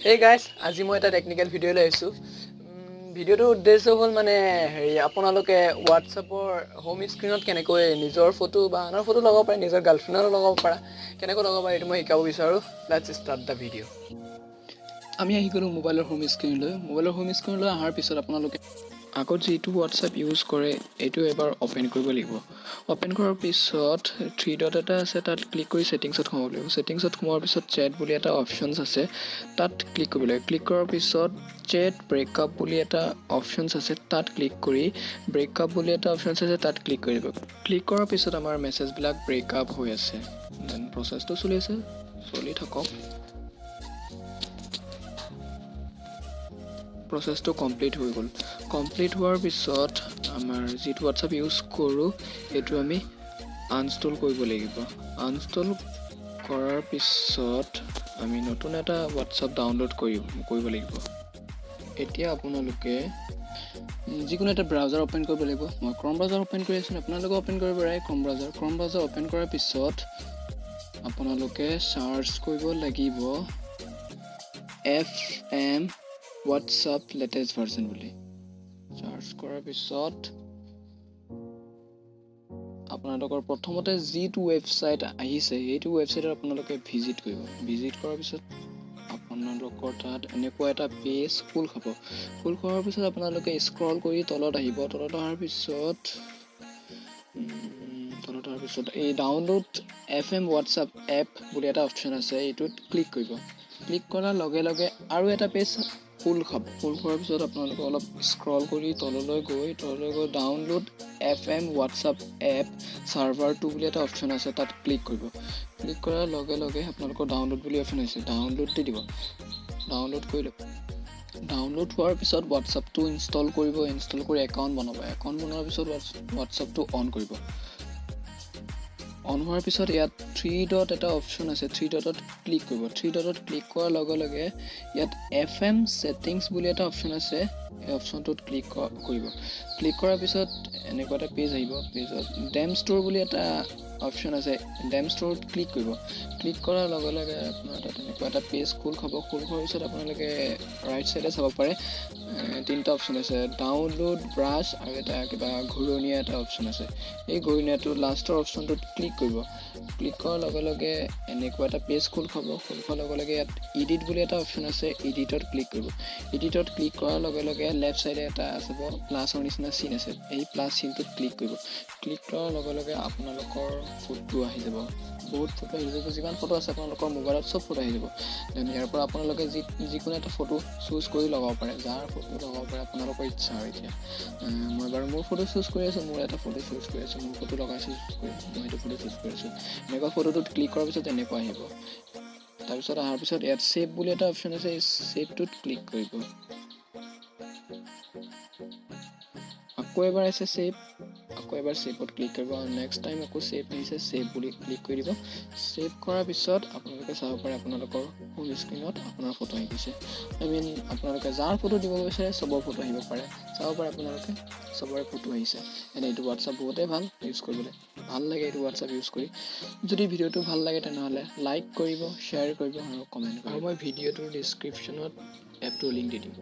Hey guys, আজি মই এটা টেকনিক্যাল ভিডিও লৈ আহিছো। ভিডিওটোৰ উদ্দেশ্য হ'ল মানে আপোনালোকে WhatsAppৰ হোম স্ক্ৰিনত কেনেকৈ নিজৰ ফটো বা আনৰ ফটো লগাব পাৰে, নিজৰ গাৰ্লফ্ৰেণ্ডৰ লগাব পাৰে, কেনেকৈ লগাব পাৰে এইটো মই শিকাব বিচাৰো। Let's start da video. আমি আহি গ'লো মোবাইলৰ হোম স্ক্ৰিনলৈ অহাৰ পিছত আপোনালোকে আগত যেটো WhatsApp ইউজ কৰে এইটো এবাৰ ওপেন কৰিব লাগিব। ওপেন কৰাৰ পিছত থ্ৰী ডট এটা আছে, তাত ক্লিক কৰি সেটিংছত সোমাব লাগিব। সেটিংছত সোমোৱাৰ পিছত চেট বুলি এটা অপচনছ আছে, তাত ক্লিক কৰিব লাগিব। ক্লিক কৰাৰ পিছত চেট ব্ৰেকআপ বুলি এটা অপচনছ আছে, তাত ক্লিক কৰি ব্ৰেকআপ বুলি এটা অপচনছ আছে, তাত ক্লিক কৰিব। ক্লিক কৰাৰ পিছত আমাৰ মেছেজবিলাক ব্ৰেকআপ হৈ আছে। দেন প্ৰচেছটো চলি আছে, চলি থাকক। প্ৰচেছটো কমপ্লিট হৈ গ'ল। কমপ্লিট হোৱাৰ পিছত আমাৰ যেটো WhatsApp ইউজ কৰোঁ এইটো আমি আনইনষ্টল কৰিব লাগিব। আনইনষ্টল কৰাৰ পিছত আমি নতুন এটা WhatsApp ডাউনলোড কৰিব লাগিব। এতিয়া আপোনালোকে যিকোনো এটা ব্ৰাউজাৰ ওপেন কৰিব লাগিব। মই ক্ৰম ব্ৰাউজাৰ ওপেন কৰি আছোঁ, আপোনালোকে ওপেন কৰিব পাৰে ক্ৰম ব্ৰাউজাৰ ওপেন কৰাৰ পিছত আপোনালোকে চাৰ্চ কৰিব লাগিব FM WhatsApp লেটেষ্ট ভাৰ্জন বুলি। চাৰ্চ কৰাৰ পিছত আপোনালোকৰ প্ৰথমতে যিটো ৱেবছাইট আহিছে সেইটো ৱেবছাইটত আপোনালোকে ভিজিট কৰিব। ভিজিট কৰাৰ পিছত আপোনালোকৰ তাত এনেকুৱা এটা পেজ খোল খাব। খোল খোৱাৰ পিছত আপোনালোকে স্ক্ৰল কৰি তলত আহিব। তলত অহাৰ পিছত এই ডাউনলোড FM WhatsApp এপ বুলি এটা অপচন আছে, এইটোত ক্লিক কৰিব। ক্লিক কৰাৰ লগে লগে আৰু এটা পেজ খোল খাব। খোল খোৱাৰ পিছত আপোনালোকে অলপ স্ক্ৰল কৰি তললৈ গৈ download FM WhatsApp app server 2 বুলি এটা অপচন আছে, তাত ক্লিক কৰিব। ক্লিক কৰাৰ লগে লগে আপোনালোকৰ ডাউনলোড বুলি অপচন আছে, ডাউনলোড দি দিব। ডাউনলোড কৰি ল'ব। ডাউনলোড হোৱাৰ পিছত WhatsAppটো ইনষ্টল কৰিব। ইনষ্টল কৰি একাউণ্ট বনাব। একাউণ্ট বনোৱাৰ পিছত WhatsAppটো অন কৰিব। অন হোৱাৰ পিছত ইয়াত থ্ৰী ডট এটা অপচন আছে, থ্ৰী ডটত ক্লিক কৰিব। থ্ৰী ডটত ক্লিক কৰাৰ লগে লগে ইয়াত FM ছেটিংছ বুলি এটা অপচন আছে, এই অপচনটোত ক্লিক কৰিব। ক্লিক কৰাৰ পিছত এনেকুৱা এটা পেজ আহিব। পেজত ডেম ষ্ট'ৰ বুলি এটা অপচন আছে, ডেম ষ্ট'ৰত ক্লিক কৰিব। ক্লিক কৰাৰ লগে লগে আপোনাৰ তাত এনেকুৱা এটা পেজ খোল খাব। খোল খোৱাৰ পিছত আপোনালোকে ৰাইট চাইডে চাব পাৰে তিনিটা অপচন আছে, ডাউনলোড, ব্ৰাছ আৰু এটা কিবা ঘূৰণীয়া এটা অপচন আছে। এই ঘূৰণীয়াটো লাষ্টৰ অপচনটোত ক্লিক কৰিব। ক্লিক কৰাৰ লগে লগে এনেকুৱা এটা পেজ খোল খাব। খোল খোৱাৰ লগে লগে ইয়াত এডিট বুলি এটা অপচন আছে, এডিটত ক্লিক কৰিব। এডিটত ক্লিক কৰাৰ লগে লগে লেফ্ট চাইডে এটা আছে প্লাছৰ নিচিনা চিন আছে, এই প্লাছ চিনটোত ক্লিক কৰিব। ক্লিক কৰাৰ লগে লগে আপোনালোকৰ ফটো আহি যাব। বহুত ফটো আহি যাব, যিমান ফটো আছে আপোনালোকৰ মোবাইলত চব ফটো আহি যাব। দেন ইয়াৰ পৰা আপোনালোকে যিকোনো এটা ফটো চুজ কৰি লগাব পাৰে, যাৰ ফটো লগাব পাৰে আপোনালোকৰ ইচ্ছা হয়। এতিয়া মই বাৰু মোৰ ফটো চুজ কৰি আছোঁ, মোৰ এটা ফটো চুজ কৰি আছোঁ, মোৰ ফটো লগাইছোঁ চুজ কৰি, মই এইটো ফটো চুজ কৰি আছোঁ। এনেকুৱা ফটোটোত ক্লিক কৰাৰ পিছত এনেকুৱা আহিব। তাৰপিছত অহাৰ পিছত ইয়াত ছেভ বুলি এটা অপচন আছে, এই ছেভটোত ক্লিক কৰিব। আকৌ এবাৰ আছে ছেভ, আকৌ এবাৰ ছেভত ক্লিক কৰিব। আৰু নেক্সট টাইম আকৌ ছেভ আহিছে, ছেভ বুলি ক্লিক কৰি দিব। ছেভ কৰাৰ পিছত আপোনালোকে চাব পাৰে আপোনালোকৰ হোম স্ক্ৰীনত আপোনাৰ ফটো আহি গৈছে। আপোনালোকে যাৰ ফটো দিব বিচাৰে চবৰ ফটো আহিব পাৰে, চাব পাৰে আপোনালোকে চবৰে ফটো আহিছে। এইটো WhatsApp বহুতেই ভাল ইউজ কৰিবলৈ, ভাল লাগে এইটো WhatsApp ইউজ কৰি। যদি ভিডিঅ'টো ভাল লাগে তেনেহ'লে লাইক কৰিব, শ্বেয়াৰ কৰিব আৰু কমেণ্ট কৰিব। আৰু মই ভিডিঅ'টোৰ ডিছক্ৰিপশ্যনত এপটোৰ লিংক দি দিম।